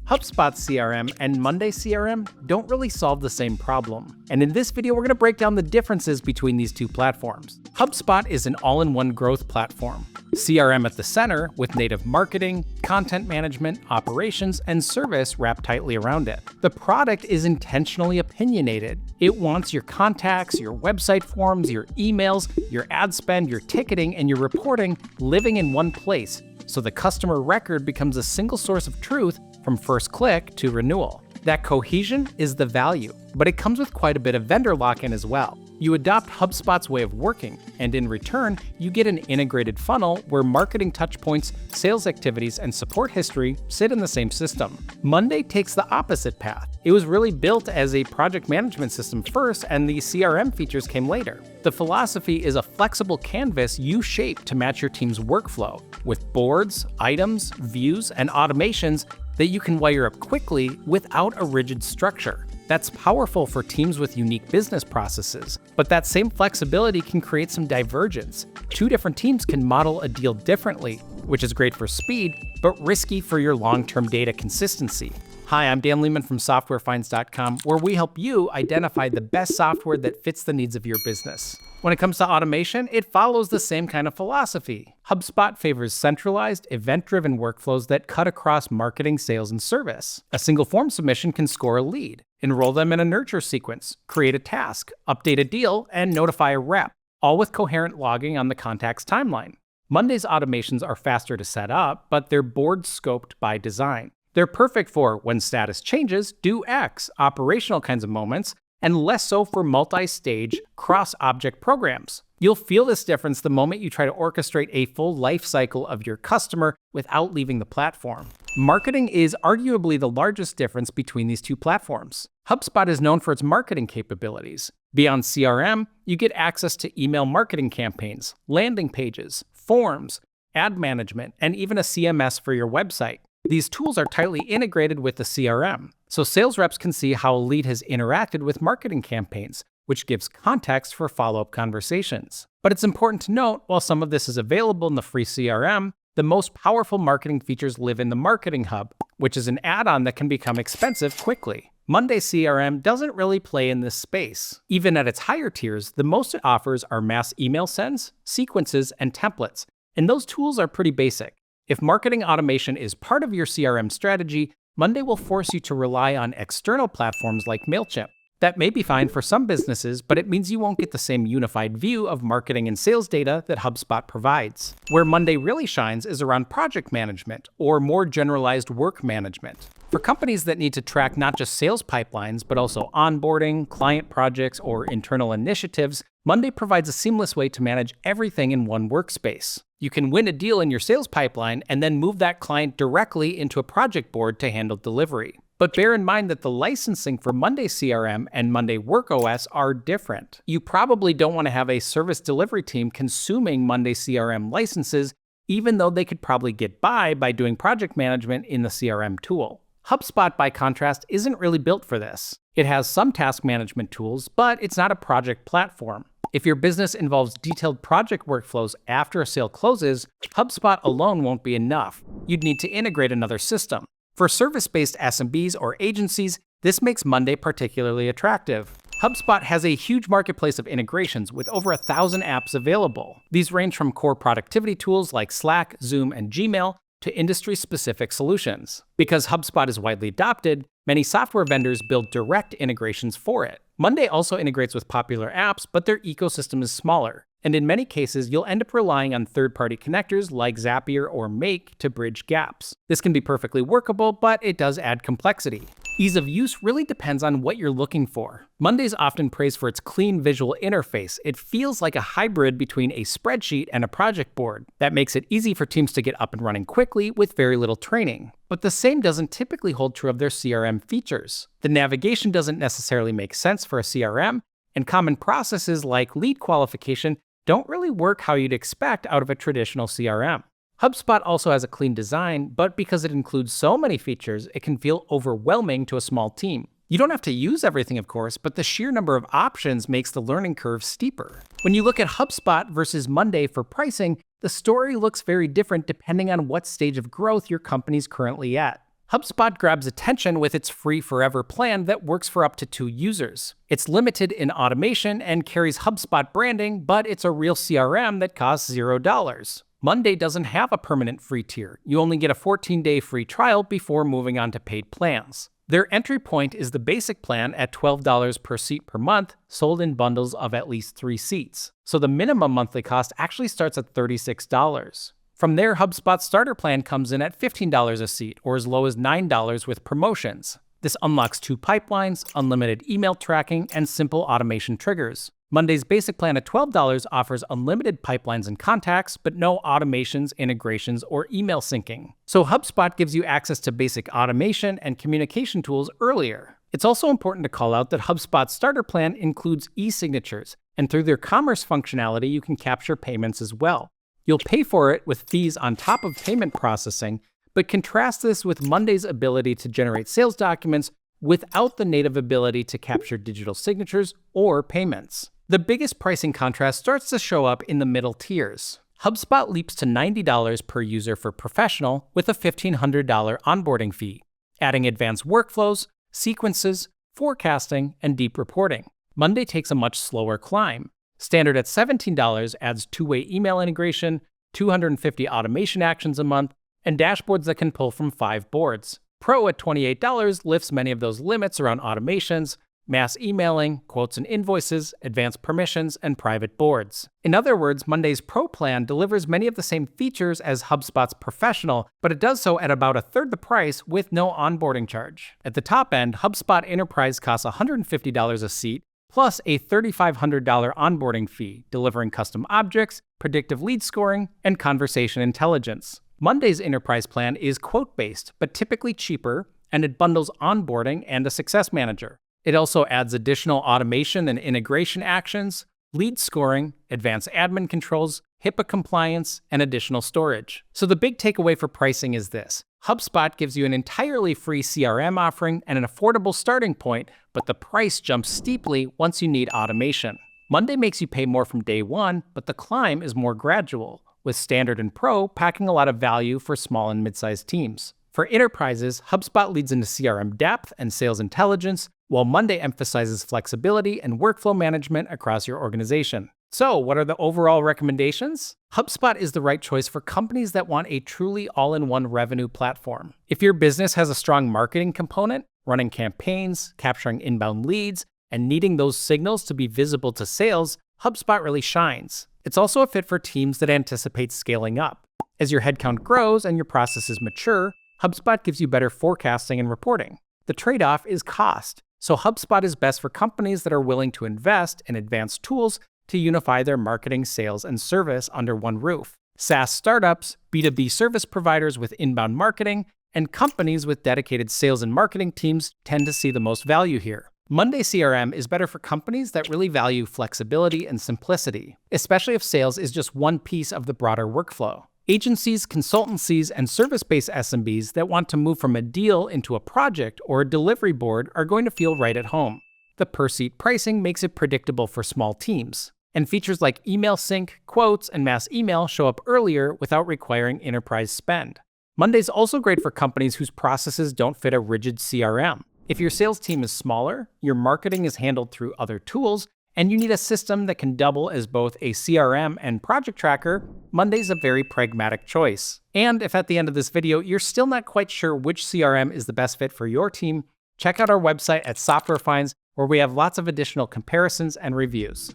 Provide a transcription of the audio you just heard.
HubSpot CRM and Monday CRM don't really solve the same problem. And in this video, we're going to break down the differences between these two platforms. HubSpot is an all-in-one growth platform. CRM at the center, with native marketing, content management, operations, and service wrapped tightly around it. The product is intentionally opinionated. It wants your contacts, your website forms, your emails, your ad spend, your ticketing, and your reporting living in one place, so the customer record becomes a single source of truth from first click to renewal. That cohesion is the value, but it comes with quite a bit of vendor lock-in as well. You adopt HubSpot's way of working, and in return, you get an integrated funnel where marketing touchpoints, sales activities, and support history sit in the same system. Monday takes the opposite path. It was really built as a project management system first, and the CRM features came later. The philosophy is a flexible canvas you shape to match your team's workflow, with boards, items, views, and automations that you can wire up quickly without a rigid structure. That's powerful for teams with unique business processes, but that same flexibility can create some divergence. Two different teams can model a deal differently, which is great for speed, but risky for your long-term data consistency. Hi, I'm Dan Lehman from SoftwareFinds.com, where we help you identify the best software that fits the needs of your business. When it comes to automation, it follows the same kind of philosophy. HubSpot favors centralized, event-driven workflows that cut across marketing, sales, and service. A single form submission can score a lead, enroll them in a nurture sequence, create a task, update a deal, and notify a rep, all with coherent logging on the contact's timeline. Monday's automations are faster to set up, but they're board-scoped by design. They're perfect for when status changes, do X, operational kinds of moments, and less so for multi-stage, cross-object programs. You'll feel this difference the moment you try to orchestrate a full life cycle of your customer without leaving the platform. Marketing is arguably the largest difference between these two platforms. HubSpot is known for its marketing capabilities. Beyond CRM, you get access to email marketing campaigns, landing pages, forms, ad management, and even a CMS for your website. These tools are tightly integrated with the CRM, so sales reps can see how a lead has interacted with marketing campaigns, which gives context for follow-up conversations. But it's important to note, while some of this is available in the free CRM, the most powerful marketing features live in the Marketing Hub, which is an add-on that can become expensive quickly. Monday CRM doesn't really play in this space. Even at its higher tiers, the most it offers are mass email sends, sequences, and templates, and those tools are pretty basic. If marketing automation is part of your CRM strategy, Monday will force you to rely on external platforms like MailChimp. That may be fine for some businesses, but it means you won't get the same unified view of marketing and sales data that HubSpot provides. Where Monday really shines is around project management or more generalized work management. For companies that need to track not just sales pipelines, but also onboarding, client projects, or internal initiatives, Monday provides a seamless way to manage everything in one workspace. You can win a deal in your sales pipeline and then move that client directly into a project board to handle delivery. But bear in mind that the licensing for Monday CRM and Monday WorkOS are different. You probably don't want to have a service delivery team consuming Monday CRM licenses, even though they could probably get by doing project management in the CRM tool. HubSpot, by contrast, isn't really built for this. It has some task management tools, but it's not a project platform. If your business involves detailed project workflows after a sale closes, HubSpot alone won't be enough. You'd need to integrate another system. For service-based SMBs or agencies, this makes Monday particularly attractive. HubSpot has a huge marketplace of integrations with over 1,000 apps available. These range from core productivity tools like Slack, Zoom, and Gmail to industry-specific solutions. Because HubSpot is widely adopted, many software vendors build direct integrations for it. Monday also integrates with popular apps, but their ecosystem is smaller. And in many cases, you'll end up relying on third-party connectors like Zapier or Make to bridge gaps. This can be perfectly workable, but it does add complexity. Ease of use really depends on what you're looking for. Monday's often praised for its clean visual interface. It feels like a hybrid between a spreadsheet and a project board. That makes it easy for teams to get up and running quickly with very little training. But the same doesn't typically hold true of their CRM features. The navigation doesn't necessarily make sense for a CRM, and common processes like lead qualification don't really work how you'd expect out of a traditional CRM. HubSpot also has a clean design, but because it includes so many features, it can feel overwhelming to a small team. You don't have to use everything, of course, but the sheer number of options makes the learning curve steeper. When you look at HubSpot versus Monday for pricing, the story looks very different depending on what stage of growth your company's currently at. HubSpot grabs attention with its free forever plan that works for up to 2 users. It's limited in automation and carries HubSpot branding, but it's a real CRM that costs $0. Monday doesn't have a permanent free tier. You only get a 14-day free trial before moving on to paid plans. Their entry point is the basic plan at $12 per seat per month, sold in bundles of at least 3 seats. So the minimum monthly cost actually starts at $36. From there, HubSpot's starter plan comes in at $15 a seat, or as low as $9 with promotions. This unlocks 2 pipelines, unlimited email tracking, and simple automation triggers. Monday's basic plan at $12 offers unlimited pipelines and contacts, but no automations, integrations, or email syncing. So HubSpot gives you access to basic automation and communication tools earlier. It's also important to call out that HubSpot's starter plan includes e-signatures, and through their commerce functionality, you can capture payments as well. You'll pay for it with fees on top of payment processing, but contrast this with Monday's ability to generate sales documents without the native ability to capture digital signatures or payments. The biggest pricing contrast starts to show up in the middle tiers. HubSpot leaps to $90 per user for professional with a $1,500 onboarding fee, adding advanced workflows, sequences, forecasting, and deep reporting. Monday takes a much slower climb. Standard at $17 adds 2-way email integration, 250 automation actions a month, and dashboards that can pull from 5 boards. Pro at $28 lifts many of those limits around automations, mass emailing, quotes and invoices, advanced permissions, and private boards. In other words, Monday's Pro plan delivers many of the same features as HubSpot's Professional, but it does so at about a third the price with no onboarding charge. At the top end, HubSpot Enterprise costs $150 a seat, plus a $3,500 onboarding fee, delivering custom objects, predictive lead scoring, and conversation intelligence. Monday's Enterprise plan is quote-based, but typically cheaper, and it bundles onboarding and a success manager. It also adds additional automation and integration actions, lead scoring, advanced admin controls, HIPAA compliance, and additional storage. So the big takeaway for pricing is this. HubSpot gives you an entirely free CRM offering and an affordable starting point, but the price jumps steeply once you need automation. Monday makes you pay more from day one, but the climb is more gradual, with Standard and Pro packing a lot of value for small and mid-sized teams. For enterprises, HubSpot leads into CRM depth and sales intelligence, while Monday emphasizes flexibility and workflow management across your organization. So, what are the overall recommendations? HubSpot is the right choice for companies that want a truly all-in-one revenue platform. If your business has a strong marketing component, running campaigns, capturing inbound leads, and needing those signals to be visible to sales, HubSpot really shines. It's also a fit for teams that anticipate scaling up. As your headcount grows and your processes mature, HubSpot gives you better forecasting and reporting. The trade-off is cost. So HubSpot is best for companies that are willing to invest in advanced tools to unify their marketing, sales, and service under one roof. SaaS startups, B2B service providers with inbound marketing, and companies with dedicated sales and marketing teams tend to see the most value here. Monday CRM is better for companies that really value flexibility and simplicity, especially if sales is just one piece of the broader workflow. Agencies, consultancies, and service-based SMBs that want to move from a deal into a project or a delivery board are going to feel right at home. The per-seat pricing makes it predictable for small teams. And features like email sync, quotes, and mass email show up earlier without requiring enterprise spend. Monday's also great for companies whose processes don't fit a rigid CRM. If your sales team is smaller, your marketing is handled through other tools, and you need a system that can double as both a CRM and project tracker, Monday's a very pragmatic choice. And if at the end of this video you're still not quite sure which CRM is the best fit for your team, check out our website at Software Finds, where we have lots of additional comparisons and reviews.